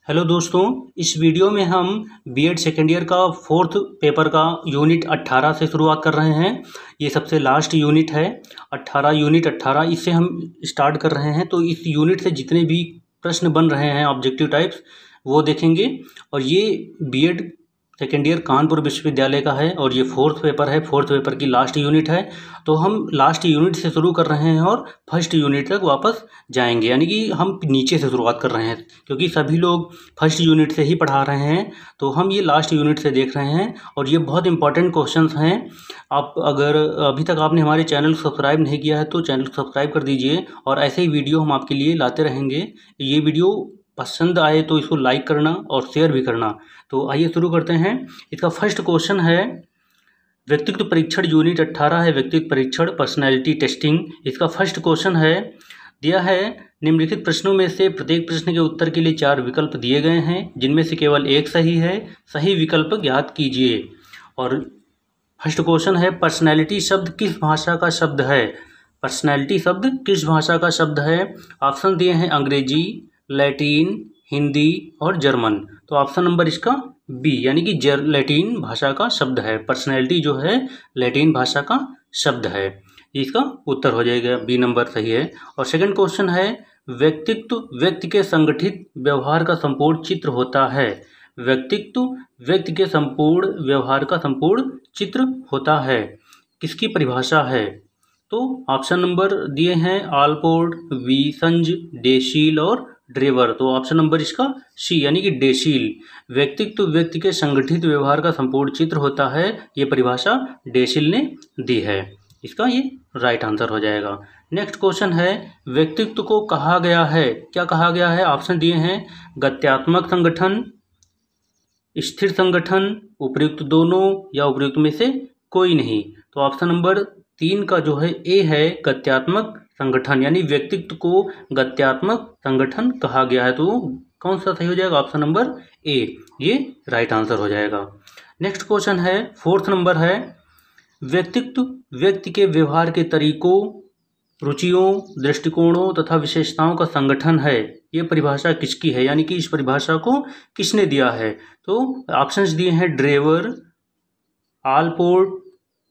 Hello दोस्तों, इस video में हम बीएड सेकेंड ईयर का फोर्थ पेपर का यूनिट 18 से शुरुआत कर रहे हैं। ये सबसे लास्ट यूनिट है। 18 इससे हम स्टार्ट कर रहे हैं। तो इस यूनिट से जितने भी प्रश्न बन रहे हैं ऑब्जेक्टिव टाइप्स वो देखेंगे। और ये बीएड सेकेंड ईयर कानपुर विश्वविद्यालय का है और ये फोर्थ पेपर है। फोर्थ पेपर की लास्ट यूनिट है। तो हम लास्ट यूनिट से शुरू कर रहे हैं और फर्स्ट यूनिट तक वापस जाएंगे, यानी कि हम नीचे से शुरुआत कर रहे हैं क्योंकि सभी लोग फर्स्ट यूनिट से ही पढ़ा रहे हैं। तो हम ये लास्ट यूनिट से देख रहे हैं और ये बहुत इंपॉर्टेंट क्वेश्चंस हैं। आप अगर अभी तक आपने हमारे चैनल को सब्सक्राइब नहीं किया है तो चैनल को सब्सक्राइब कर दीजिए और ऐसे ही वीडियो हम आपके लिए लाते रहेंगे। ये वीडियो पसंद आए तो इसको लाइक करना और शेयर भी करना। तो आइए शुरू करते हैं। इसका फर्स्ट क्वेश्चन है व्यक्तित्व परीक्षण यूनिट 18 है, व्यक्तित्व परीक्षण पर्सनैलिटी टेस्टिंग। इसका फर्स्ट क्वेश्चन है दिया है निम्नलिखित प्रश्नों में से प्रत्येक प्रश्न के उत्तर के लिए 4 विकल्प दिए गए हैं जिनमें से केवल एक सही है। सही विकल्प ज्ञात कीजिए। और फर्स्ट क्वेश्चन है पर्सनैलिटी शब्द किस भाषा का शब्द है। पर्सनैलिटी शब्द किस भाषा का शब्द है। ऑप्शन दिए हैं अंग्रेजी, लैटिन, हिंदी और जर्मन। तो ऑप्शन नंबर इसका बी, यानी कि लैटिन भाषा का शब्द है। पर्सनैलिटी जो है लैटिन भाषा का शब्द है। इसका उत्तर हो जाएगा बी नंबर सही है। और सेकंड क्वेश्चन है व्यक्तित्व व्यक्ति के संगठित व्यवहार का संपूर्ण चित्र होता है। व्यक्तित्व व्यक्ति के संपूर्ण व्यवहार का संपूर्ण चित्र होता है। किसकी परिभाषा है। तो ऑप्शन नंबर दिए हैं आलपोर्ट, वीसंज, डेशील और ड्रेवर। तो ऑप्शन नंबर इसका सी, यानी कि डेशील। व्यक्तित्व व्यक्ति के संगठित व्यवहार का संपूर्ण चित्र होता है, ये परिभाषा डेशील ने दी है। इसका ये राइट आंसर हो जाएगा। नेक्स्ट क्वेश्चन है व्यक्तित्व को कहा गया है, क्या कहा गया है। ऑप्शन दिए हैं गत्यात्मक संगठन, स्थिर संगठन, उपयुक्त दोनों या उपयुक्त में से कोई नहीं। तो ऑप्शन नंबर 3 का जो है ए है गत्यात्मक संगठन, यानी व्यक्तित्व को गत्यात्मक संगठन कहा गया है। तो कौन सा सही हो जाएगा। ऑप्शन नंबर ए, ये राइट आंसर हो जाएगा। नेक्स्ट क्वेश्चन है फोर्थ नंबर है व्यक्तित्व व्यक्ति के व्यवहार के तरीकों, रुचियों, दृष्टिकोणों तथा विशेषताओं का संगठन है। ये परिभाषा किसकी है, यानी कि इस परिभाषा को किसने दिया है। तो ऑप्शंस दिए हैं ड्रेवर, आलपोर्ट,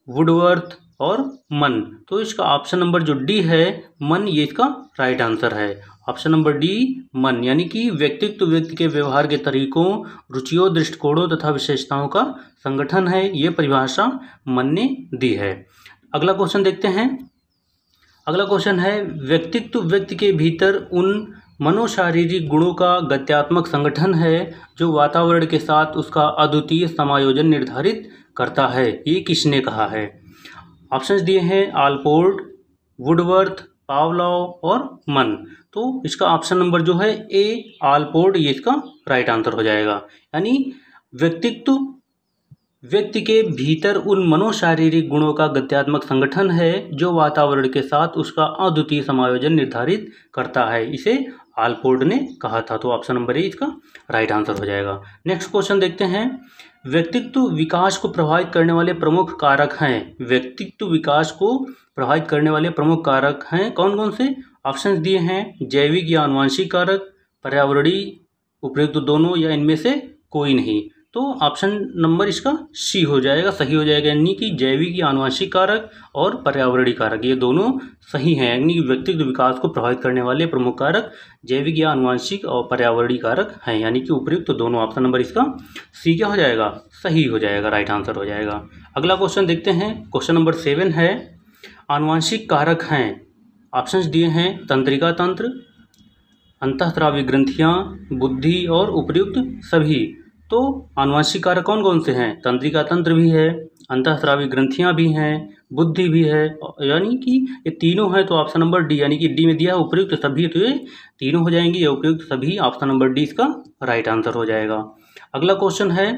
वुडवर्थ और मन। तो इसका ऑप्शन नंबर जो डी है मन, ये इसका राइट आंसर है। ऑप्शन नंबर डी मन, यानी कि व्यक्तित्व व्यक्ति के व्यवहार के तरीकों, रुचियों, दृष्टिकोणों तथा विशेषताओं का संगठन है, ये परिभाषा मन ने दी है। अगला क्वेश्चन देखते हैं। अगला क्वेश्चन है व्यक्तित्व व्यक्ति के भीतर उन मनोशारीरिक गुणों का गत्यात्मक संगठन है जो वातावरण के साथ उसका अद्वितीय समायोजन निर्धारित करता है। ये किसने कहा है। ऑप्शंस दिए हैं आलपोर्ट, वुडवर्थ, पावलोव और मन। तो इसका ऑप्शन नंबर जो है ए आलपोर्ट, ये इसका राइट आंसर हो जाएगा। यानी व्यक्तित्व व्यक्ति के भीतर उन मनोशारीरिक गुणों का गत्यात्मक संगठन है जो वातावरण के साथ उसका अद्वितीय समायोजन निर्धारित करता है, इसे आलपोर्ट ने कहा था। तो ऑप्शन नंबर ए इसका राइट आंसर हो जाएगा। नेक्स्ट क्वेश्चन देखते हैं व्यक्तित्व विकास को प्रभावित करने वाले प्रमुख कारक हैं। व्यक्तित्व विकास को प्रभावित करने वाले प्रमुख कारक हैं कौन कौन से। ऑप्शंस दिए हैं जैविक या आनुवंशिक कारक, पर्यावरणीय, उपयुक्त दोनों या इनमें से कोई नहीं। तो ऑप्शन नंबर इसका सी हो जाएगा, सही हो जाएगा, यानी कि जैविक या आनुवंशिक कारक और पर्यावरणीय कारक ये दोनों सही हैं। यानी कि व्यक्तित्व विकास को प्रभावित करने वाले प्रमुख कारक जैविक या आनुवंशिक और पर्यावरणीय कारक हैं, यानी कि उपयुक्त दोनों। ऑप्शन नंबर इसका सी क्या हो जाएगा, सही हो जाएगा, राइट आंसर हो जाएगा। अगला क्वेश्चन देखते हैं। क्वेश्चन नंबर 7 है आनुवंशिक कारक हैं। ऑप्शंस दिए हैं तंत्रिका तंत्र, अंतःस्रावी ग्रंथियाँ, बुद्धि और उपयुक्त सभी। तो आनुवंशिक कारक कौन कौन से हैं। तंत्रिका तंत्र भी है, अंतःस्रावी ग्रंथियाँ भी हैं, बुद्धि भी है, यानी कि ये तीनों हैं। तो ऑप्शन नंबर डी, यानी कि डी में दिया है उपयुक्त सभी, तो ये तीनों हो जाएंगी, ये उपयुक्त सभी। ऑप्शन नंबर डी इसका राइट आंसर हो जाएगा। अगला क्वेश्चन है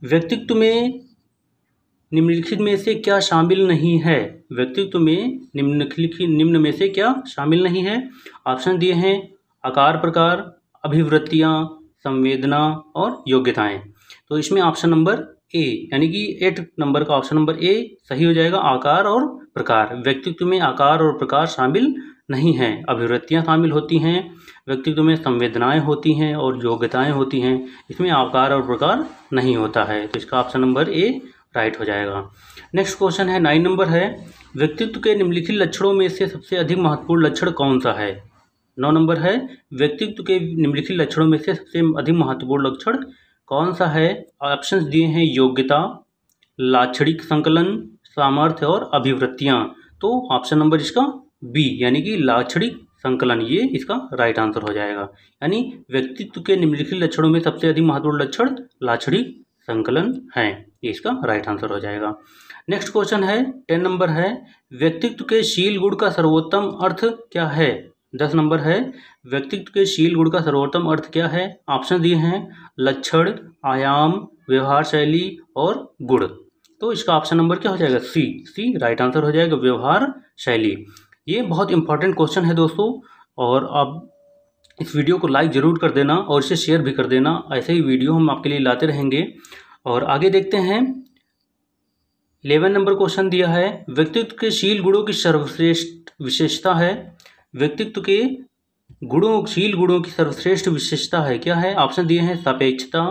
व्यक्तित्व में निम्नलिखित में से क्या शामिल नहीं है। व्यक्तित्व में निम्न में से क्या शामिल नहीं है। ऑप्शन दिए हैं आकार प्रकार, अभिवृत्तियाँ, संवेदना और योग्यताएं। तो इसमें ऑप्शन नंबर ए, यानी कि 8 नंबर का ऑप्शन नंबर ए सही हो जाएगा। आकार और प्रकार, व्यक्तित्व में आकार और प्रकार शामिल नहीं हैं। अभिवृत्तियाँ शामिल होती हैं, व्यक्तित्व में संवेदनाएं होती हैं और योग्यताएं होती हैं। इसमें आकार और प्रकार नहीं होता है। तो इसका ऑप्शन नंबर ए राइट हो जाएगा। नेक्स्ट क्वेश्चन है 9 नंबर है, व्यक्तित्व के निम्नलिखित लक्षणों में से सबसे अधिक महत्वपूर्ण लक्षण कौन सा है। 9 नंबर है, व्यक्तित्व के निम्नलिखित लक्षणों में से सबसे अधिक महत्वपूर्ण लक्षण कौन सा है। ऑप्शंस दिए हैं योग्यता, लाक्षणिक संकलन, सामर्थ्य और अभिवृत्तियां। तो ऑप्शन नंबर इसका बी यानी कि लाक्षणिक संकलन, ये इसका राइट आंसर हो जाएगा। यानी व्यक्तित्व के निम्नलिखित लक्षणों में सबसे अधिक महत्वपूर्ण लक्षण लाक्षणिक संकलन है, ये इसका राइट आंसर हो जाएगा। नेक्स्ट क्वेश्चन है 10 नंबर है, व्यक्तित्व के शील गुण का सर्वोत्तम अर्थ क्या है। 10 नंबर है, व्यक्तित्व के शील गुण का सर्वोत्तम अर्थ क्या है। ऑप्शन दिए हैं लक्षण, आयाम, व्यवहार शैली और गुण। तो इसका ऑप्शन नंबर क्या हो जाएगा, सी राइट आंसर हो जाएगा, व्यवहार शैली। ये बहुत इंपॉर्टेंट क्वेश्चन है दोस्तों, और आप इस वीडियो को लाइक ज़रूर कर देना और इसे शेयर भी कर देना। ऐसे ही वीडियो हम आपके लिए लाते रहेंगे। और आगे देखते हैं 11 नंबर क्वेश्चन दिया है, व्यक्तित्व के शील गुणों की सर्वश्रेष्ठ विशेषता है। व्यक्तित्व के शील गुणों की सर्वश्रेष्ठ विशेषता है, क्या है। ऑप्शन दिए हैं सापेक्षता,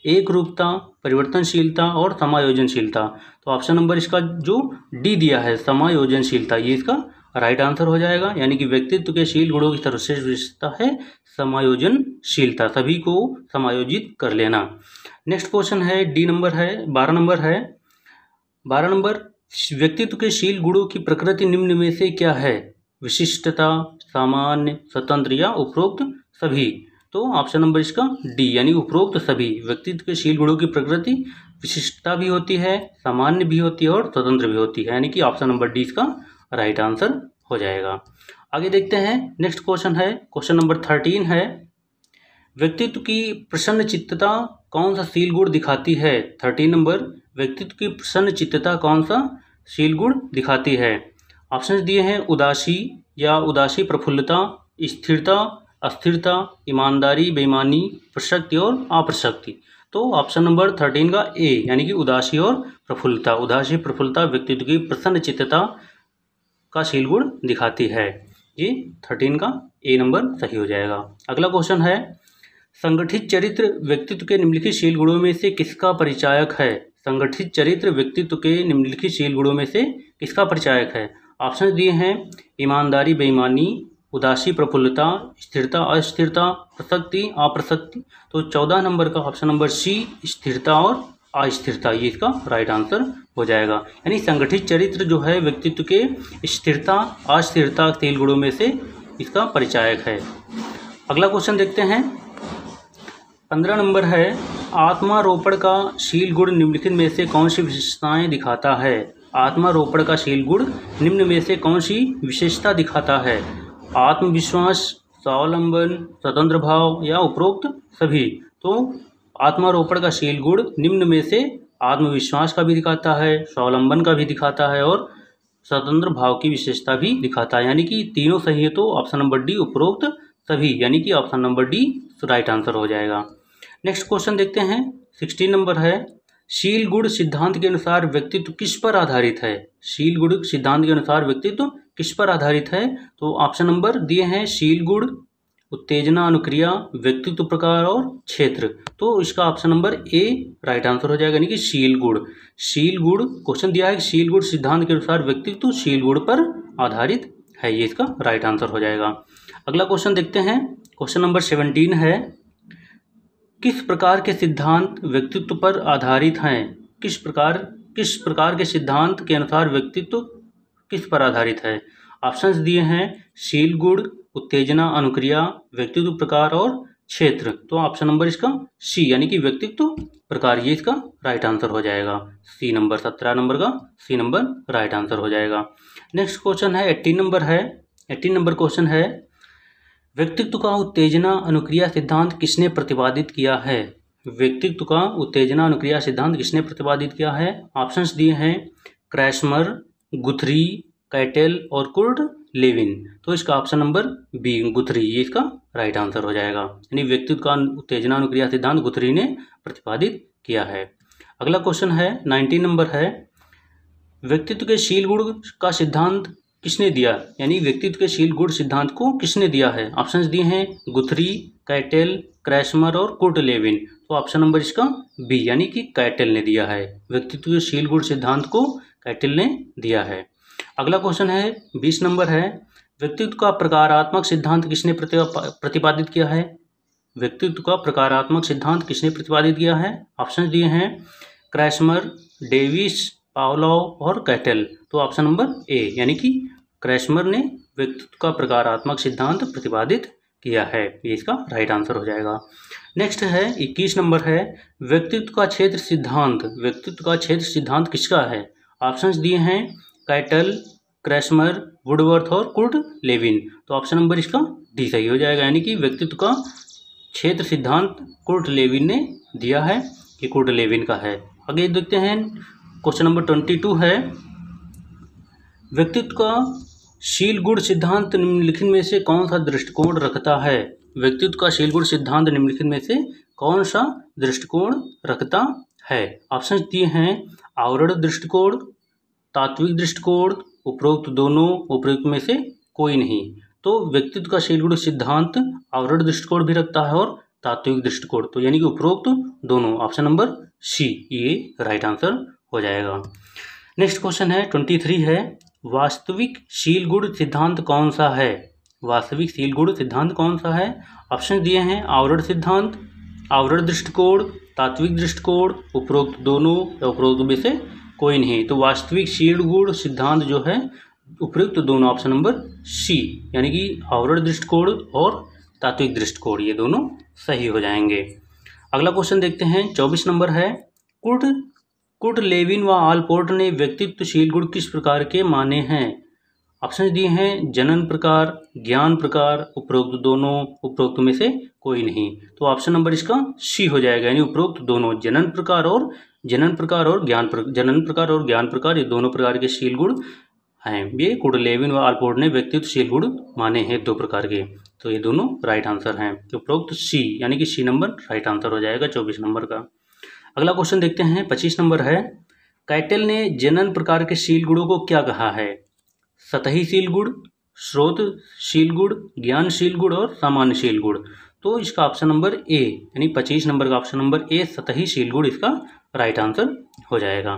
एक रूपता, परिवर्तनशीलता और समायोजनशीलता। तो ऑप्शन नंबर इसका जो डी दिया है समायोजनशीलता, ये इसका राइट आंसर हो जाएगा। यानी कि व्यक्तित्व के शील गुणों की सर्वश्रेष्ठ विशेषता है समायोजनशीलता, सभी को समायोजित कर लेना। नेक्स्ट क्वेश्चन है डी नंबर है 12 नंबर है। 12 नंबर, व्यक्तित्व के शील गुणों की प्रकृति निम्न में से क्या है। विशिष्टता, सामान्य, स्वतंत्र या उपरोक्त सभी। तो ऑप्शन नंबर इसका डी यानी उपरोक्त सभी। व्यक्तित्व के शील गुणों की प्रकृति विशिष्टता भी होती है, सामान्य भी होती है और स्वतंत्र भी होती है, यानी कि ऑप्शन नंबर डी इसका राइट आंसर हो जाएगा। आगे देखते हैं नेक्स्ट क्वेश्चन है, क्वेश्चन नंबर 13 है, व्यक्तित्व की प्रसन्न चित्तता कौन सा शील गुण दिखाती है। 13 नंबर, व्यक्तित्व की प्रसन्न चित्तता कौन सा शील गुण दिखाती है। ऑप्शंस दिए हैं उदासी या उदासी प्रफुल्लता, स्थिरता, अस्थिरता, ईमानदारी, बेईमानी, प्रसक्ति और अप्रसक्ति। तो ऑप्शन नंबर 13 का ए यानी कि उदासी और प्रफुल्लता। उदासी प्रफुल्लता व्यक्तित्व की प्रसन्न चित्तता का शील गुण दिखाती है। ये 13 का ए नंबर सही हो जाएगा। अगला क्वेश्चन है, संगठित चरित्र व्यक्तित्व के निम्नलिखित शील गुणों में से किसका परिचायक है। संगठित चरित्र व्यक्तित्व के निम्नलिखित शील गुणों में से किसका परिचायक है। ऑप्शन दिए हैं ईमानदारी, बेईमानी, उदासी प्रफुल्लता, स्थिरता अस्थिरता, प्रसक्ति अप्रसक्ति। तो 14 नंबर का ऑप्शन नंबर सी स्थिरता और अस्थिरता, ये इसका राइट आंसर हो जाएगा। यानी संगठित चरित्र जो है व्यक्तित्व के स्थिरता अस्थिरता शील गुणों में से इसका परिचायक है। अगला क्वेश्चन देखते हैं 15 नंबर है, आत्मारोपण का शील गुण निम्नलिखित में से कौन सी विशेषताएं दिखाता है। आत्मारोपण का शील गुण निम्न में से कौन सी विशेषता दिखाता है। आत्मविश्वास, स्वावलंबन, स्वतंत्र भाव या उपरोक्त सभी। तो आत्मारोपण का शील गुण निम्न में से आत्मविश्वास का भी दिखाता है, स्वावलंबन का भी दिखाता है और स्वतंत्र भाव की विशेषता भी दिखाता है, यानी कि तीनों सही है। तो ऑप्शन नंबर डी उपरोक्त सभी, यानी कि option number D right answer हो जाएगा। नेक्स्ट क्वेश्चन देखते हैं 16 नंबर है, शील गुण सिद्धांत के अनुसार व्यक्तित्व किस पर आधारित है। शील गुण सिद्धांत के अनुसार व्यक्तित्व किस पर आधारित है। तो ऑप्शन नंबर दिए हैं शील गुण, उत्तेजना अनुक्रिया, व्यक्तित्व प्रकार और क्षेत्र। तो इसका option number A right answer हो जाएगा, यानी कि शील गुण। शील गुण क्वेश्चन दिया है कि शील गुण सिद्धांत के अनुसार व्यक्तित्व शील गुण पर आधारित है, ये इसका राइट आंसर हो जाएगा। अगला क्वेश्चन देखते हैं, क्वेश्चन नंबर 17 है, किस प्रकार के सिद्धांत व्यक्तित्व पर आधारित हैं। किस प्रकार के सिद्धांत के अनुसार व्यक्तित्व किस पर आधारित है। ऑप्शंस दिए हैं शील गुण, उत्तेजना अनुक्रिया, व्यक्तित्व प्रकार और क्षेत्र। तो ऑप्शन नंबर इसका सी यानी कि व्यक्तित्व प्रकार, ये इसका राइट आंसर हो जाएगा। सी नंबर 17 नंबर का सी नंबर राइट आंसर हो जाएगा। नेक्स्ट क्वेश्चन है 18 नंबर है। 18 नंबर क्वेश्चन है, व्यक्तित्व का उत्तेजना अनुक्रिया सिद्धांत किसने प्रतिपादित किया है। व्यक्तित्व का उत्तेजना अनुक्रिया सिद्धांत किसने प्रतिपादित किया है। ऑप्शंस दिए हैं क्रैस्मर, गुथरी, कैटेल और कुर्ट लेविन। तो इसका ऑप्शन नंबर बी गुथरी, ये इसका राइट आंसर हो जाएगा। यानी व्यक्तित्व का उत्तेजना अनुक्रिया सिद्धांत गुथरी ने प्रतिपादित किया है। अगला क्वेश्चन है 19 नंबर है, व्यक्तित्व के शील गुण का सिद्धांत किसने दिया, यानी व्यक्तित्व के शील गुण सिद्धांत को किसने दिया है। ऑप्शंस दिए हैं गुथरी, कैटेल, क्रैस्मर और कुर्ट लेविन। तो ऑप्शन नंबर इसका बी यानी कि कैटेल ने दिया है। व्यक्तित्व के शील गुण सिद्धांत को कैटेल ने दिया है। अगला क्वेश्चन है 20 नंबर है, व्यक्तित्व का प्रकारात्मक सिद्धांत किसने प्रतिपादित किया है। व्यक्तित्व का प्रकारात्मक सिद्धांत किसने प्रतिपादित किया है। ऑप्शन दिए हैं क्रैस्मर, डेविस, पावलोव और कैटेल। तो ऑप्शन नंबर ए यानी कि क्रैस्मर ने व्यक्तित्व का प्रकारात्मक सिद्धांत प्रतिपादित किया है, ये इसका राइट आंसर हो जाएगा। नेक्स्ट है 21 नंबर है, व्यक्तित्व का क्षेत्र सिद्धांत। व्यक्तित्व का क्षेत्र सिद्धांत किसका है। ऑप्शंस दिए हैं कैटेल, क्रैस्मर, वुडवर्थ और कुर्ट लेविन। तो ऑप्शन नंबर इसका डी सही हो जाएगा, यानी कि व्यक्तित्व का क्षेत्र सिद्धांत कुर्ट लेविन ने दिया है, कि कुर्ट लेविन का है। आगे देखते हैं क्वेश्चन नंबर 22 है, व्यक्तित्व का शील गुण सिद्धांत निम्नलिखित में से कौन सा दृष्टिकोण रखता है। व्यक्तित्व का शील गुण सिद्धांत निम्नलिखित में से कौन सा दृष्टिकोण रखता है। ऑप्शन दिए हैं आवरण दृष्टिकोण, तात्विक दृष्टिकोण, उपरोक्त दोनों, उपरोक्त में से कोई नहीं। तो व्यक्तित्व का शील गुण सिद्धांत आवरण दृष्टिकोण भी रखता है और तात्विक दृष्टिकोण, तो यानी कि उपरोक्त दोनों। ऑप्शन नंबर सी ये राइट आंसर हो जाएगा। नेक्स्ट क्वेश्चन है 23 है, वास्तविक शील गुण सिद्धांत कौन सा है। वास्तविक शील गुण सिद्धांत कौन सा है। ऑप्शन दिए हैं आवरण सिद्धांत, आवरण दृष्टिकोण, तात्विक दृष्टिकोण, उपरोक्त दोनों या उपरोक्त में से कोई नहीं। तो वास्तविक शील गुण सिद्धांत जो है उपरोक्त दोनों, ऑप्शन नंबर सी यानी कि आवरण दृष्टिकोण और तात्विक दृष्टिकोण, ये दोनों सही हो जाएंगे। अगला क्वेश्चन देखते हैं 24 नंबर है, कुर्ट लेविन व आलपोर्ट ने व्यक्तित्व शील गुण किस प्रकार के माने हैं। ऑप्शन दिए हैं जनन प्रकार, ज्ञान प्रकार, उपरोक्त दोनों, उपरोक्त में से कोई नहीं। तो ऑप्शन नंबर इसका सी हो जाएगा, यानी उपरोक्त दोनों, जनन प्रकार और ज्ञान प्रकार, ये दोनों प्रकार के शील गुण हैं। ये कुर्ट लेविन व आलपोर्ट ने व्यक्तित्व शील गुण माने हैं 2 प्रकार के। तो ये दोनों राइट आंसर हैं। तो उपरोक्त सी यानी कि सी नंबर राइट आंसर हो जाएगा 24 नंबर का। अगला क्वेश्चन देखते हैं 25 नंबर है, कैटेल ने जनन प्रकार के शील गुणों को क्या कहा है। सतही शील गुण, स्रोत शील गुण, ज्ञान शील गुण और सामान्य शील गुण। तो इसका ऑप्शन नंबर ए यानी 25 नंबर का ऑप्शन नंबर ए सतही शील गुण इसका राइट आंसर हो जाएगा।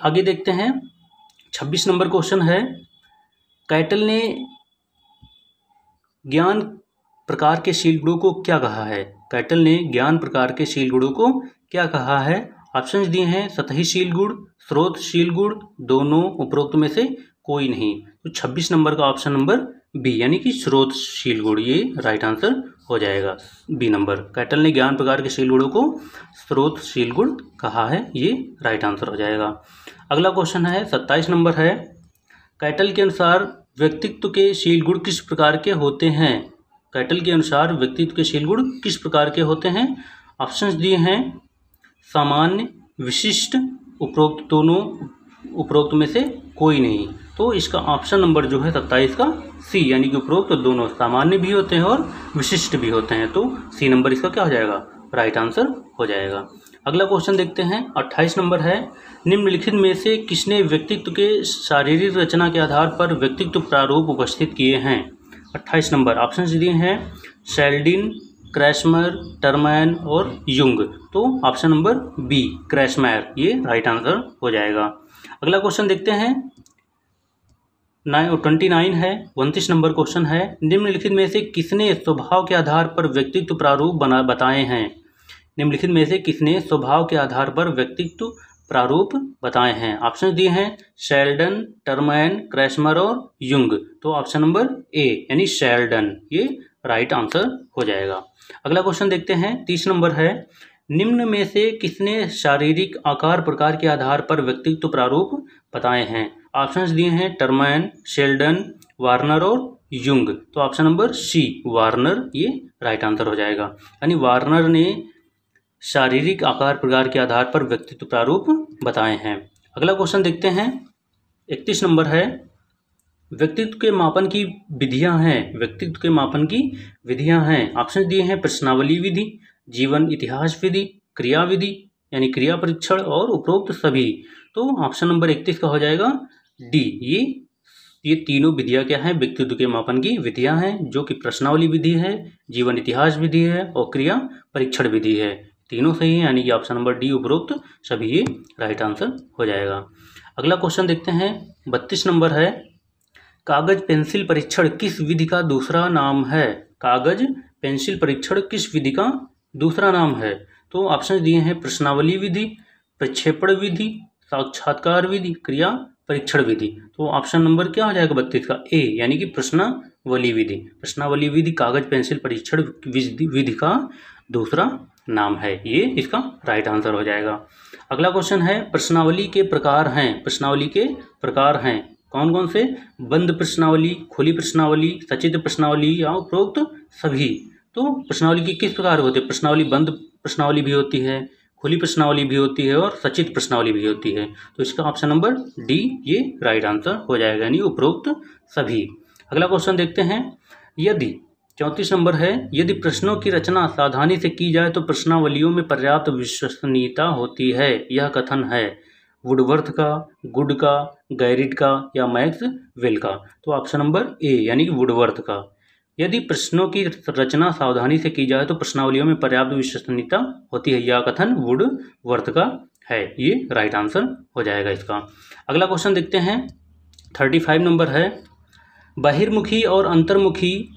आगे देखते हैं 26 नंबर क्वेश्चन है, कैटेल ने ज्ञान प्रकार के शील गुणों को क्या कहा है। कैटेल ने ज्ञान प्रकार के शील गुणों को क्या कहा है। ऑप्शंस दिए हैं सतही शील गुण, स्रोत शील गुण, दोनों, उपरोक्त में से कोई नहीं। तो 26 नंबर का ऑप्शन नंबर बी यानी कि स्रोत शील गुण, ये राइट आंसर हो जाएगा। बी नंबर, कैटेल ने ज्ञान प्रकार के शील गुणों को स्रोत शील गुण कहा है, ये राइट आंसर हो जाएगा। अगला क्वेश्चन है 27 नंबर है, कैटेल के अनुसार व्यक्तित्व के शील गुण किस प्रकार के होते हैं। कैटेल के अनुसार व्यक्तित्व के शील गुण किस प्रकार के होते हैं। ऑप्शंस दिए हैं सामान्य, विशिष्ट, उपरोक्त दोनों, उपरोक्त में से कोई नहीं। तो इसका ऑप्शन नंबर जो है 27 का सी यानी कि उपरोक्त दोनों, सामान्य भी होते हैं और विशिष्ट भी होते हैं। तो सी नंबर इसका क्या हो जाएगा, राइट आंसर हो जाएगा। अगला क्वेश्चन देखते हैं 28 नंबर है, निम्नलिखित में से किसने व्यक्तित्व के शारीरिक रचना के आधार पर व्यक्तित्व प्रारूप उपस्थित किए हैं। 28 नंबर, ऑप्शन दिए हैं शेल्डिन, क्रैस्मर, टर्मैन और युंग। तो ऑप्शन नंबर बी क्रैस्मर, ये राइट आंसर हो जाएगा। अगला क्वेश्चन देखते हैं 29 है, 29 नंबर क्वेश्चन है, निम्नलिखित में से किसने स्वभाव के आधार पर व्यक्तित्व प्रारूप बताए हैं। निम्नलिखित में से किसने स्वभाव के आधार पर व्यक्तित्व प्रारूप बताए हैं। ऑप्शन दिए हैं शेल्डन, टर्मैन, क्रैस्मर और युंग। तो ऑप्शन नंबर ए यानी शेल्डन, ये राइट आंसर हो जाएगा। अगला क्वेश्चन देखते हैं 30 नंबर है, निम्न में से किसने शारीरिक आकार प्रकार के आधार पर व्यक्तित्व प्रारूप बताए हैं। ऑप्शंस दिए हैं टर्मैन, शेल्डन, वार्नर और युंग। तो ऑप्शन नंबर सी वार्नर, ये राइट आंसर हो जाएगा, यानी वार्नर ने शारीरिक आकार प्रकार के आधार पर व्यक्तित्व प्रारूप बताए हैं। अगला क्वेश्चन देखते हैं 31 नंबर है, व्यक्तित्व के मापन की विधियां हैं। व्यक्तित्व के मापन की विधियां हैं। ऑप्शन दिए हैं प्रश्नावली विधि, जीवन इतिहास विधि, क्रिया विधि यानी क्रिया परीक्षण और उपरोक्त सभी। तो ऑप्शन नंबर 31 का हो जाएगा डी, ये तीनों विधियाँ क्या हैं, व्यक्तित्व के मापन की विधियाँ हैं, जो कि प्रश्नावली विधि है, जीवन इतिहास विधि है और क्रिया परीक्षण विधि है। तीनों सही है, यानी कि ऑप्शन नंबर डी उपरोक्त सभी ये राइट आंसर हो जाएगा। अगला क्वेश्चन देखते हैं, 32 नंबर है, कागज पेंसिल परीक्षण किस विधि का दूसरा नाम है? कागज पेंसिल परीक्षण किस विधि का दूसरा नाम है? तो ऑप्शन दिए हैं प्रश्नावली विधि, प्रक्षेपण विधि, साक्षात्कार विधि, क्रिया परीक्षण विधि। तो ऑप्शन नंबर क्या हो जाएगा 32 का ए, यानी कि प्रश्नावली विधि। प्रश्नावली विधि कागज पेंसिल परीक्षण विधि का दूसरा नाम है, ये इसका राइट आंसर हो जाएगा। अगला क्वेश्चन है, प्रश्नावली के प्रकार हैं, प्रश्नावली के प्रकार हैं कौन कौन से? बंद प्रश्नावली, खुली प्रश्नावली, सचित्र प्रश्नावली या उपरोक्त सभी। तो प्रश्नावली की किस प्रकार होते हैं? प्रश्नावली बंद प्रश्नावली भी होती है, खुली प्रश्नावली भी होती है और सचित्र प्रश्नावली भी होती है। तो इसका ऑप्शन नंबर डी ये राइट आंसर हो जाएगा, यानी उपरोक्त सभी। अगला क्वेश्चन देखते हैं, यदि 34 नंबर है, यदि प्रश्नों की रचना सावधानी से की जाए तो प्रश्नावलियों में पर्याप्त विश्वसनीयता होती है, यह कथन है वुडवर्थ का, गुड का, गैरिट का या मैक्सवेल का? तो ऑप्शन नंबर ए, यानी कि वुडवर्थ का। यदि प्रश्नों की रचना सावधानी से की जाए तो प्रश्नावलियों में पर्याप्त विश्वसनीयता होती है, यह कथन वुडवर्थ का है, ये राइट आंसर हो जाएगा इसका। अगला क्वेश्चन देखते हैं, 35 नंबर है, बहिर्मुखी और अंतर्मुखी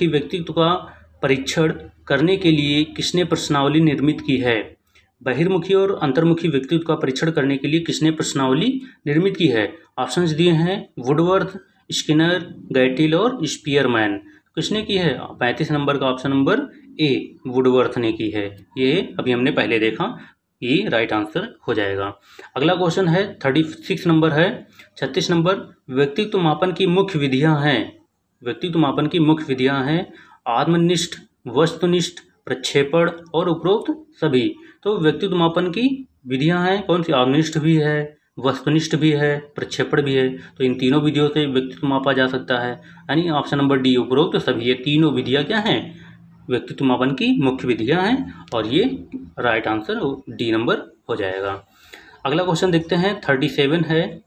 व्यक्तित्व का परीक्षण करने के लिए किसने प्रश्नावली निर्मित की है? बहिर्मुखी और अंतर्मुखी व्यक्तित्व का परीक्षण करने के लिए किसने प्रश्नावली निर्मित की है? ऑप्शंस दिए हैं वुडवर्थ, स्किनर, गैटिल और स्पीयरमैन। किसने की है? 35 नंबर का ऑप्शन नंबर ए वुडवर्थ ने की है, ये अभी हमने पहले देखा, ये राइट आंसर हो जाएगा। अगला क्वेश्चन है 36 नंबर है, 36 नंबर, व्यक्तित्व मापन की मुख्य विधियां हैं, व्यक्तित्व मापन की मुख्य विधियां हैं आत्मनिष्ठ, वस्तुनिष्ठ, प्रक्षेपण और उपरोक्त सभी। तो व्यक्तित्व मापन की विधियां हैं कौन सी? आत्मनिष्ठ भी है, वस्तुनिष्ठ भी है, प्रक्षेपण भी है। तो इन तीनों विधियों से व्यक्तित्व मापा जा सकता है, यानी ऑप्शन नंबर डी उपरोक्त सभी। ये तीनों विधियां क्या हैं? व्यक्तित्व मापन की मुख्य विधियां हैं और ये राइट आंसर डी नंबर हो जाएगा। अगला क्वेश्चन देखते हैं 37 है,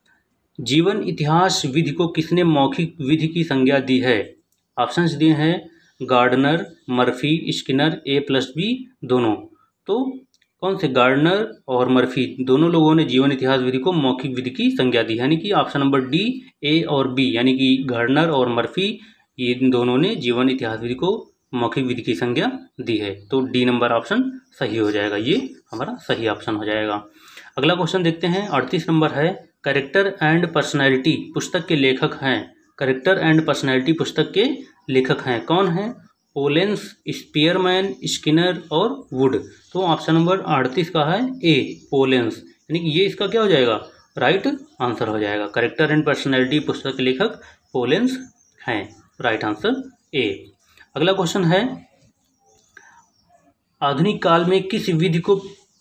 जीवन इतिहास विधि को किसने मौखिक विधि की संज्ञा दी है? ऑप्शंस दिए हैं गार्डनर, मर्फी, स्किनर, A+B दोनों। तो कौन से? गार्डनर और मर्फी दोनों लोगों ने जीवन इतिहास विधि को मौखिक विधि की संज्ञा दी, यानी कि ऑप्शन नंबर डी ए और बी, यानी कि गार्डनर और मर्फी ये दोनों ने जीवन इतिहास विधि को मौखिक विधि की संज्ञा दी है। तो डी नंबर ऑप्शन सही हो जाएगा, ये हमारा सही ऑप्शन हो जाएगा। अगला क्वेश्चन देखते हैं 38 नंबर है, कैरेक्टर एंड पर्सनैलिटी पुस्तक के लेखक हैं, कैरेक्टर एंड पर्सनैलिटी पुस्तक के लेखक हैं कौन है? पोलेंस, स्पीयरमैन, स्किनर और वुड। तो ऑप्शन नंबर 38 का है ए पोलेंस, यानी कि ये इसका क्या हो जाएगा? राइट आंसर हो जाएगा। कैरेक्टर एंड पर्सनैलिटी पुस्तक के लेखक पोलेंस हैं, राइट आंसर ए। अगला क्वेश्चन है, आधुनिक काल में किस विधि को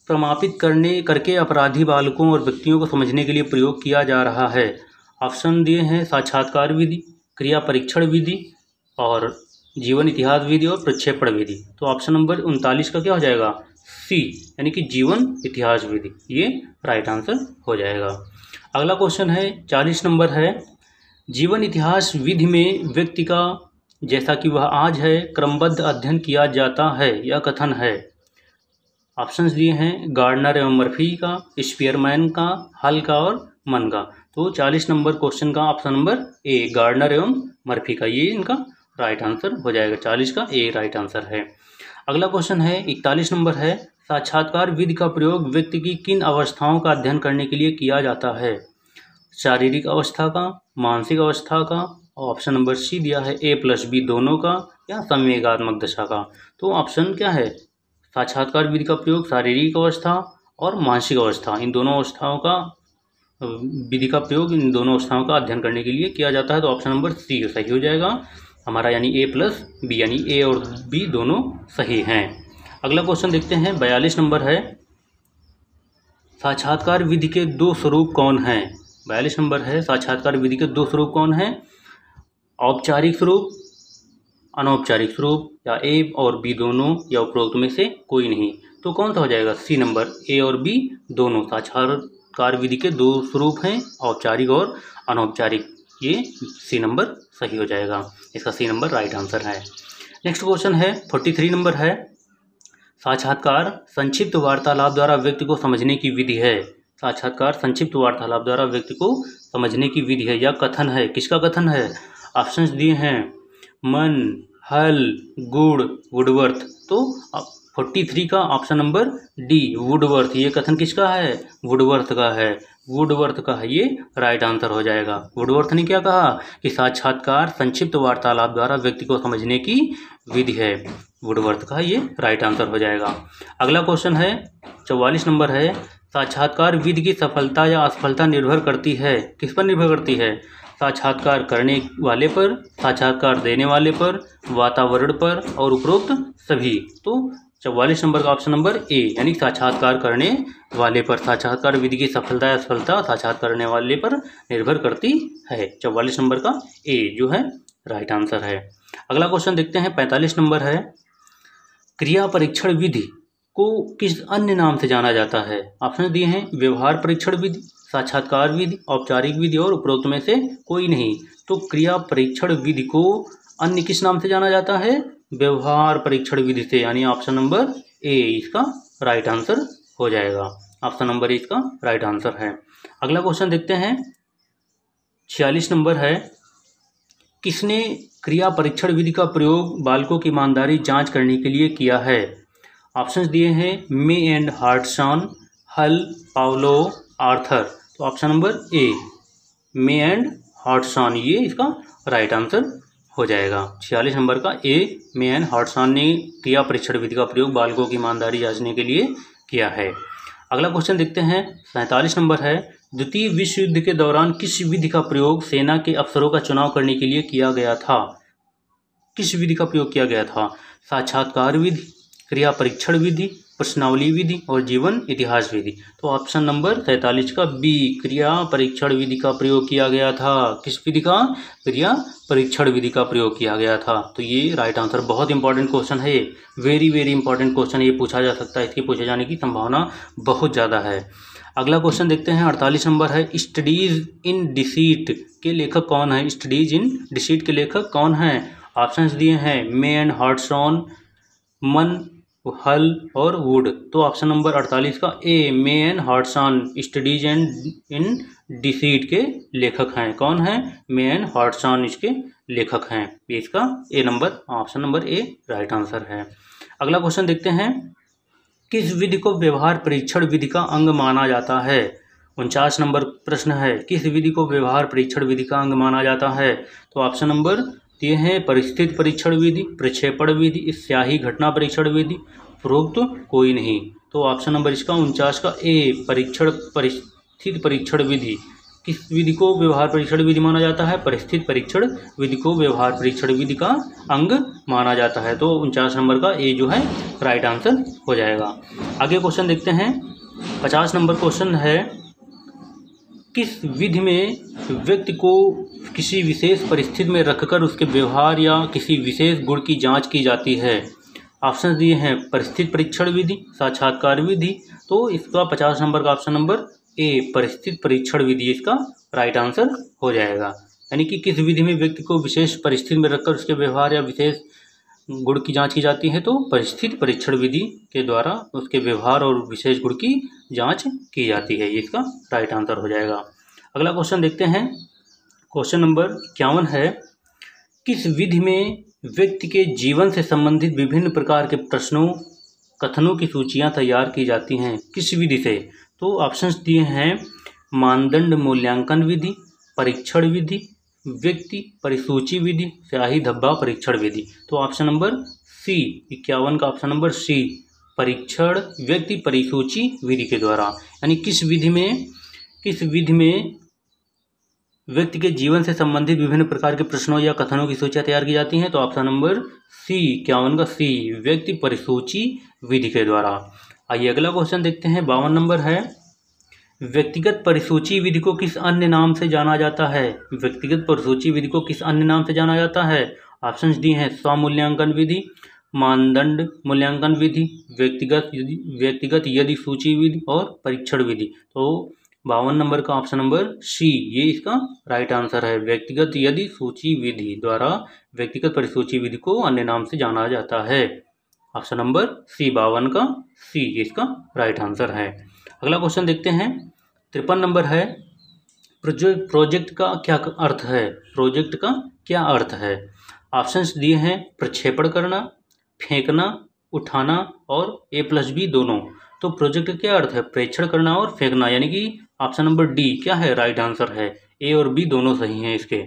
प्रमापित करके अपराधी बालकों और व्यक्तियों को समझने के लिए प्रयोग किया जा रहा है? ऑप्शन दिए हैं साक्षात्कार विधि, क्रिया परीक्षण विधि और जीवन इतिहास विधि और प्रक्षेपण विधि। तो ऑप्शन नंबर 39 का क्या हो जाएगा? सी, यानी कि जीवन इतिहास विधि, ये राइट आंसर हो जाएगा। अगला क्वेश्चन है 40 नंबर है, जीवन इतिहास विधि में व्यक्ति का जैसा कि वह आज है क्रमबद्ध अध्ययन किया जाता है, यह कथन है। ऑप्शंस दिए हैं गार्डनर एवं मर्फी का, स्पीयरमैन का, हल का और मन का। तो 40 नंबर क्वेश्चन का ऑप्शन नंबर ए गार्डनर एवं मर्फी का, ये इनका राइट आंसर हो जाएगा। 40 का ए राइट आंसर है। अगला क्वेश्चन है 41 नंबर है, साक्षात्कार विधि का प्रयोग व्यक्ति की किन अवस्थाओं का अध्ययन करने के लिए किया जाता है? शारीरिक अवस्था का, मानसिक अवस्था का, ऑप्शन नंबर सी दिया है A+B दोनों का या संवेगात्मक दशा का। तो ऑप्शन क्या है? साक्षात्कार विधि का प्रयोग शारीरिक अवस्था और मानसिक अवस्था, इन दोनों अवस्थाओं का विधि का प्रयोग इन दोनों अवस्थाओं का अध्ययन करने के लिए किया जाता है। तो ऑप्शन नंबर सी सही हो जाएगा हमारा, यानी A+B, यानी ए और बी दोनों सही हैं। अगला क्वेश्चन देखते हैं 42 नंबर है, साक्षात्कार विधि के दो स्वरूप कौन हैं? 42 नंबर है, साक्षात्कार विधि के दो स्वरूप कौन हैं? औपचारिक स्वरूप, अनौपचारिक स्वरूप, या ए और बी दोनों या उपरोक्त में से कोई नहीं। तो कौन सा हो जाएगा? सी नंबर, ए और बी दोनों। साक्षात्कार विधि के दो स्वरूप हैं, औपचारिक और अनौपचारिक। ये सी नंबर सही हो जाएगा, इसका सी नंबर राइट आंसर है। नेक्स्ट क्वेश्चन है 43 नंबर है, साक्षात्कार संक्षिप्त वार्तालाप द्वारा व्यक्ति को समझने की विधि है। साक्षात्कार संक्षिप्त वार्तालाप द्वारा व्यक्ति को समझने की विधि है या कथन है। किसका कथन है? ऑप्शंस दिए हैं मन, हल, गुड़, वुडवर्थ। तो 43 का ऑप्शन नंबर डी वुडवर्थ, ये कथन किसका है? वुडवर्थ का है। वुडवर्थ का है, ये राइट आंसर हो जाएगा। वुडवर्थ ने क्या कहा कि साक्षात्कार संक्षिप्त वार्तालाप द्वारा व्यक्ति को समझने की विधि है। वुडवर्थ का ये राइट आंसर हो जाएगा। अगला क्वेश्चन है 44 नंबर है, साक्षात्कार विधि की सफलता या असफलता निर्भर करती है। किस पर निर्भर करती है? साक्षात्कार करने वाले पर, साक्षात्कार देने वाले पर, वातावरण पर और उपरोक्त सभी। तो 44 नंबर का ऑप्शन नंबर ए, यानी साक्षात्कार करने वाले पर। साक्षात्कार विधि की सफलता या असफलता साक्षात्कार करने वाले पर निर्भर करती है। 44 नंबर का ए जो है राइट आंसर है। अगला क्वेश्चन देखते हैं 45 नंबर है, क्रिया परीक्षण विधि को किस अन्य नाम से जाना जाता है? ऑप्शन दिए हैं व्यवहार परीक्षण विधि, साक्षात्कार विधि, औपचारिक विधि और उपरोक्त में से कोई नहीं। तो क्रिया परीक्षण विधि को अन्य किस नाम से जाना जाता है? व्यवहार परीक्षण विधि से, यानी ऑप्शन नंबर ए इसका राइट आंसर हो जाएगा। ऑप्शन नंबर ए इसका राइट आंसर है। अगला क्वेश्चन देखते हैं 46 नंबर है, किसने क्रिया परीक्षण विधि का प्रयोग बालकों की ईमानदारी जांच करने के लिए किया है? ऑप्शंस दिए हैं मे and Hartshorne, Hull, Paulo, Arthur. तो option number A May and Hartshorne, ये इसका राइट आंसर हो जाएगा। 46 नंबर का ए मे एंड हार्टसन ने क्रिया परीक्षण विधि का प्रयोग बालकों की ईमानदारी जांचने के लिए किया है। अगला क्वेश्चन देखते हैं 47 नंबर है, द्वितीय विश्व युद्ध के दौरान किस विधि का प्रयोग सेना के अफसरों का चुनाव करने के लिए किया गया था? किस विधि का प्रयोग किया गया था? साक्षात्कार विधि, क्रिया परीक्षण विधि, प्रश्नावली विधि और जीवन इतिहास विधि। तो ऑप्शन नंबर 47 का बी क्रिया परीक्षण विधि का प्रयोग किया गया था। किस विधि का? क्रिया परीक्षण विधि का प्रयोग किया गया था। तो ये राइट आंसर, बहुत इंपॉर्टेंट क्वेश्चन है ये, वेरी वेरी इंपॉर्टेंट क्वेश्चन, ये पूछा जा सकता है, इसके पूछे जाने की संभावना बहुत ज़्यादा है। अगला क्वेश्चन देखते हैं 48 नंबर है, स्टडीज इन डिसीट के लेखक कौन है? स्टडीज इन डिसीट के लेखक कौन हैं? ऑप्शंस दिए हैं मे एंड हार्टसन, मन, हल और वुड। तो ऑप्शन नंबर 48 का A May and Hartshorne studies and in deceit के लेखक हैं। कौन है? मे एंड हार्टसन इसके लेखक हैं। ये इसका A number, option number A right answer है। अगला क्वेश्चन देखते हैं, किस विधि को व्यवहार परीक्षण विधि का अंग माना जाता है? 49 नंबर प्रश्न है, किस विधि को व्यवहार परीक्षण विधि का अंग माना जाता है? तो ऑप्शन नंबर दिए हैं परिस्थिति परीक्षण विधि, प्रक्षेपण विधि, स्याही घटना परीक्षण विधि, उपरोक्त कोई नहीं। तो ऑप्शन नंबर इसका 49 का ए परिस्थिति परीक्षण विधि। किस विधि को व्यवहार परीक्षण विधि माना जाता है? परिस्थिति परीक्षण विधि को व्यवहार परीक्षण विधि का अंग माना जाता है। तो 49 नंबर का ए जो है राइट आंसर हो जाएगा। आगे क्वेश्चन देखते हैं 50 नंबर क्वेश्चन है, किस विधि में व्यक्ति को किसी विशेष परिस्थिति में रखकर उसके व्यवहार या किसी विशेष गुण की जांच की जाती है? ऑप्शन दिए हैं परिस्थिति परीक्षण विधि, साक्षात्कार विधि। तो इसका 50 नंबर का ऑप्शन नंबर ए परिस्थिति परीक्षण विधि इसका राइट आंसर हो जाएगा। यानी कि किस विधि में व्यक्ति को विशेष परिस्थिति में रखकर उसके व्यवहार या विशेष गुण की जांच की जाती है? तो परिस्थिति परीक्षण विधि के द्वारा उसके व्यवहार और विशेष गुण की जांच की जाती है। ये इसका राइट आंसर हो जाएगा। अगला क्वेश्चन देखते हैं, क्वेश्चन नंबर 51 है, किस विधि में व्यक्ति के जीवन से संबंधित विभिन्न प्रकार के प्रश्नों कथनों की सूचियां तैयार की जाती हैं? किस विधि से? तो ऑप्शंस दिए हैं मानदंड मूल्यांकन विधि, परीक्षण विधि, व्यक्ति परिसूची विधि, स्याही धब्बा परीक्षण विधि। तो ऑप्शन नंबर सी 51 का ऑप्शन नंबर सी परीक्षण व्यक्ति परिसूची विधि के द्वारा। यानी किस विधि में व्यक्ति के जीवन से संबंधित विभिन्न प्रकार के प्रश्नों या कथनों की सूचियां तैयार की जाती हैं? तो ऑप्शन नंबर सी 51 का सी व्यक्ति परिसूची विधि के द्वारा। आइए अगला क्वेश्चन देखते हैं 52 नंबर है, व्यक्तिगत परिसूची विधि को किस अन्य नाम से जाना जाता है? व्यक्तिगत परिसूची विधि को किस अन्य नाम से जाना जाता है? ऑप्शंस दिए हैं स्वमूल्यांकन विधि, मानदंड मूल्यांकन विधि, व्यक्तिगत यदि सूची विधि और परीक्षण विधि। तो 52 नंबर का ऑप्शन नंबर सी, ये इसका राइट आंसर है। व्यक्तिगत यदि सूची विधि द्वारा व्यक्तिगत परिसूची विधि को अन्य नाम से जाना जाता है। ऑप्शन नंबर सी, 52 का सी, ये इसका राइट आंसर है। अगला क्वेश्चन देखते हैं। 53 नंबर है, प्रोजेक्ट का क्या अर्थ है? प्रोजेक्ट का क्या अर्थ है? ऑप्शंस दिए हैं, प्रक्षेपण करना, फेंकना, उठाना और A+B दोनों। तो प्रोजेक्ट का क्या अर्थ है? प्रेक्षण करना और फेंकना, यानी कि ऑप्शन नंबर डी क्या है? राइट आंसर है। ए और बी दोनों सही हैं इसके,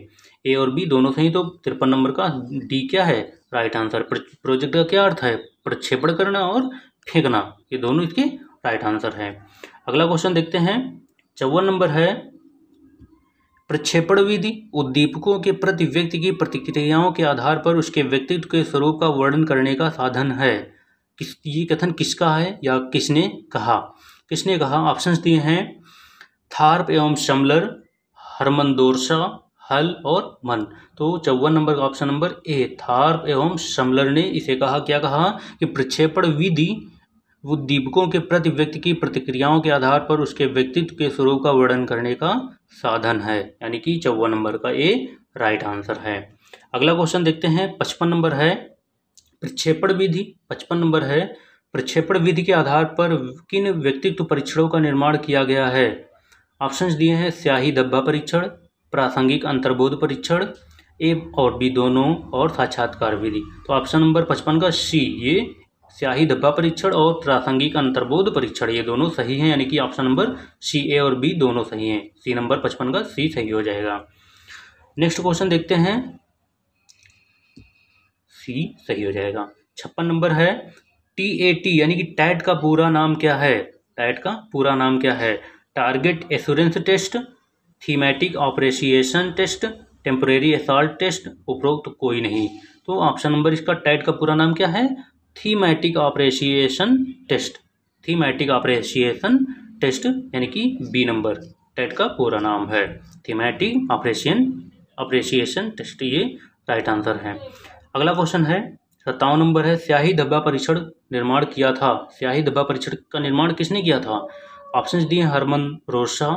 ए और बी दोनों सही, तो 53 नंबर का डी क्या है? Right answer. प्रोजेक्ट का क्या अर्थ है? प्रक्षेपण करना और फेंकना, ये दोनों इसके राइट आंसर है। अगला क्वेश्चन देखते हैं। 54 नंबर है, प्रक्षेपण विधि उद्दीपकों के प्रति व्यक्ति की प्रतिक्रियाओं के आधार पर उसके व्यक्तित्व के स्वरूप का वर्णन करने का साधन है। ये कथन किसका है या किसने कहा? किसने कहा? ऑप्शंस दिए हैं, थार्प एवं शमलर, हरमन दोरसा, हल और मन। तो 54 नंबर का ऑप्शन नंबर ए, थार्प एवं शमलर ने इसे कहा। क्या कहा? कि प्रक्षेपण विधि उद्दीपकों के प्रति व्यक्ति की प्रतिक्रियाओं के आधार पर उसके व्यक्तित्व के स्वरूप का वर्णन करने का साधन है, यानी कि 54 नंबर का ए राइट आंसर है। अगला क्वेश्चन देखते हैं। 55 नंबर है, प्रक्षेपण विधि 55 नंबर है, प्रक्षेपण विधि के आधार पर किन व्यक्तित्व परीक्षणों का निर्माण किया गया है? ऑप्शंस दिए हैं, स्याही धब्बा परीक्षण, प्रासंगिक अंतर्बोध परीक्षण, ए और बी दोनों और साक्षात्कार विधि। तो ऑप्शन नंबर 55 का सी, ये स्याही धब्बा परीक्षण और प्रासंगिक अंतर्बोध परीक्षण, ये दोनों सही हैं, यानी कि ऑप्शन नंबर सी, ए और बी दोनों सही हैं। सी नंबर 55 का सी सही हो जाएगा। नेक्स्ट क्वेश्चन देखते हैं। सी सही हो जाएगा। 56 नंबर है, TAT यानी कि टैट का पूरा नाम क्या है? टैट का पूरा नाम क्या है? Target assurance test, thematic apperception test, temporary assault test, उपरोक्त कोई नहीं। तो ऑप्शन नंबर इसका टैट का पूरा नाम क्या है? Thematic apperception test, thematic apperception test, यानी कि बी नंबर टैट का पूरा नाम है, थीमेटिक ऑपरेशिएशन टेस्ट, ये राइट आंसर है। अगला क्वेश्चन है। 57 नंबर है, स्याही धब्बा परीक्षण निर्माण किया था। स्याही धब्बा परीक्षण का निर्माण किसने किया था? ऑप्शंस दिए, हरमन रोसा,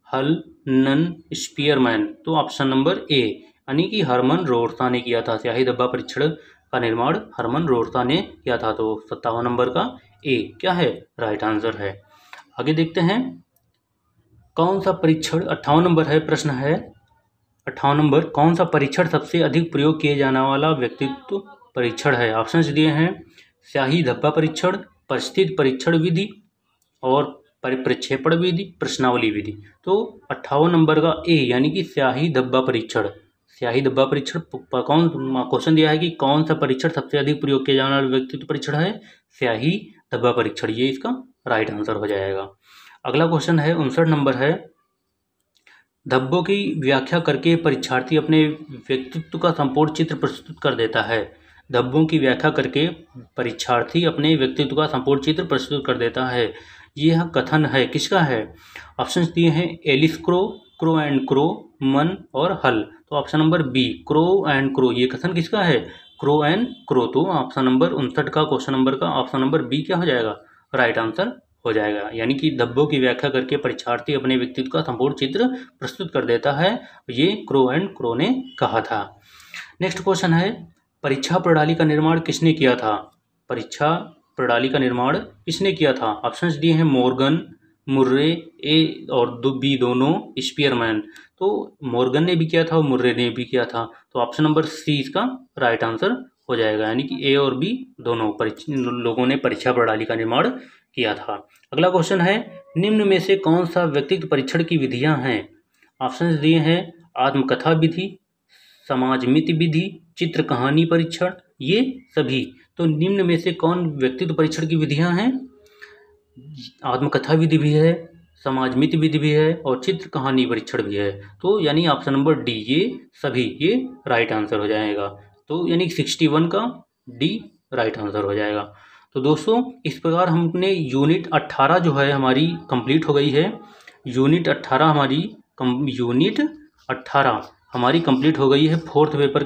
हल, नन, स्पीयरमैन। तो ऑप्शन नंबर ए, यानी कि हरमन रोसा ने किया था। स्याही धब्बा परीक्षण का निर्माण हरमन रोसा ने किया था। तो 57 नंबर का ए क्या है? राइट आंसर है। आगे देखते हैं। कौन सा परीक्षण 58 नंबर है, प्रश्न है 58 नंबर, कौन सा परीक्षण सबसे अधिक प्रयोग किए जाने वाला व्यक्तित्व परीक्षण है? ऑप्शंस दिए हैं, स्याही धब्बा परीक्षण, परिस्थिति परीक्षण विधि और प्रक्षेपण विधि, प्रश्नावली विधि। तो 58 नंबर का ए, यानी कि स्याही धब्बा परीक्षण। स्याही धब्बा परीक्षण कौन, क्वेश्चन दिया है कि कौन सा परीक्षण सबसे अधिक प्रयोग किया जाने वाला व्यक्तित्व परीक्षण है? स्याही धब्बा परीक्षण, ये इसका राइट आंसर हो जाएगा। अगला क्वेश्चन है 59 नंबर है, धब्बों की व्याख्या करके परीक्षार्थी अपने व्यक्तित्व का संपूर्ण चित्र प्रस्तुत कर देता है। धब्बों की व्याख्या करके परीक्षार्थी अपने व्यक्तित्व का संपूर्ण चित्र प्रस्तुत कर देता है। यह कथन है किसका है? ऑप्शंस दिए हैं, Alice Crow, Crow and Crow, Mann और हल। तो option number B, Crow and Crow, ये कथन किसका है? Crow and Crow. तो ऑप्शन नंबर 59 का क्वेश्चन नंबर का ऑप्शन नंबर बी क्या हो जाएगा? राइट आंसर हो जाएगा। यानी कि धब्बों की व्याख्या करके परीक्षार्थी अपने व्यक्तित्व का संपूर्ण चित्र प्रस्तुत कर देता है, ये क्रो एंड क्रो ने कहा था। नेक्स्ट क्वेश्चन है, परीक्षा प्रणाली का निर्माण किसने किया था? परीक्षा प्रणाली का निर्माण किसने किया था? ऑप्शंस दिए हैं, मॉर्गन, मुर्रे, ए और बी दोनों, स्पीयरमैन। तो मॉर्गन ने भी किया था और मुर्रे ने भी किया था। तो ऑप्शन नंबर सी इसका राइट आंसर हो जाएगा, यानी कि ए और बी दोनों लोगों ने परीक्षा प्रणाली का निर्माण किया था। अगला क्वेश्चन है, निम्न में से कौन सा व्यक्तित्व परीक्षण की विधियां हैं? ऑप्शंस दिए हैं, आत्मकथा विधि, समाजमिति विधि, चित्र कहानी परीक्षण, ये सभी। तो निम्न में से कौन व्यक्तित्व परीक्षण की विधियां हैं? आत्मकथा विधि भी है, समाजमिति विधि भी है और चित्र कहानी परीक्षण भी है। तो यानी ऑप्शन नंबर डी, ये सभी, ये राइट आंसर हो जाएगा। तो यानी 61 का डी राइट आंसर हो जाएगा। तो दोस्तों, इस प्रकार हमने यूनिट 18 जो है हमारी कंप्लीट हो गई है। यूनिट 18 हमारी कंप्लीट हो गई है। फोर्थ पेपर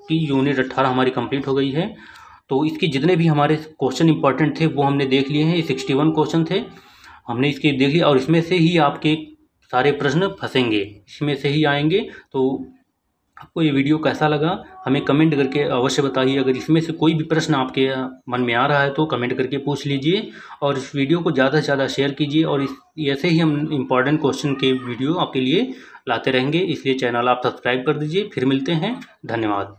की यूनिट 18 हमारी कंप्लीट हो गई है। तो इसके जितने भी हमारे क्वेश्चन इंपॉर्टेंट थे वो हमने देख लिए हैं। ये 61 क्वेश्चन थे। हमने इसके देख लिया और इसमें से ही आपके सारे प्रश्न फंसेंगे, इसमें से ही आएंगे। तो आपको ये वीडियो कैसा लगा हमें कमेंट करके अवश्य बताइए। अगर इसमें से कोई भी प्रश्न आपके मन में आ रहा है तो कमेंट करके पूछ लीजिए और इस वीडियो को ज़्यादा से ज़्यादा शेयर कीजिए। और ऐसे ही हम इम्पॉर्टेंट क्वेश्चन के वीडियो आपके लिए लाते रहेंगे, इसलिए चैनल आप सब्सक्राइब कर दीजिए। फिर मिलते हैं, धन्यवाद।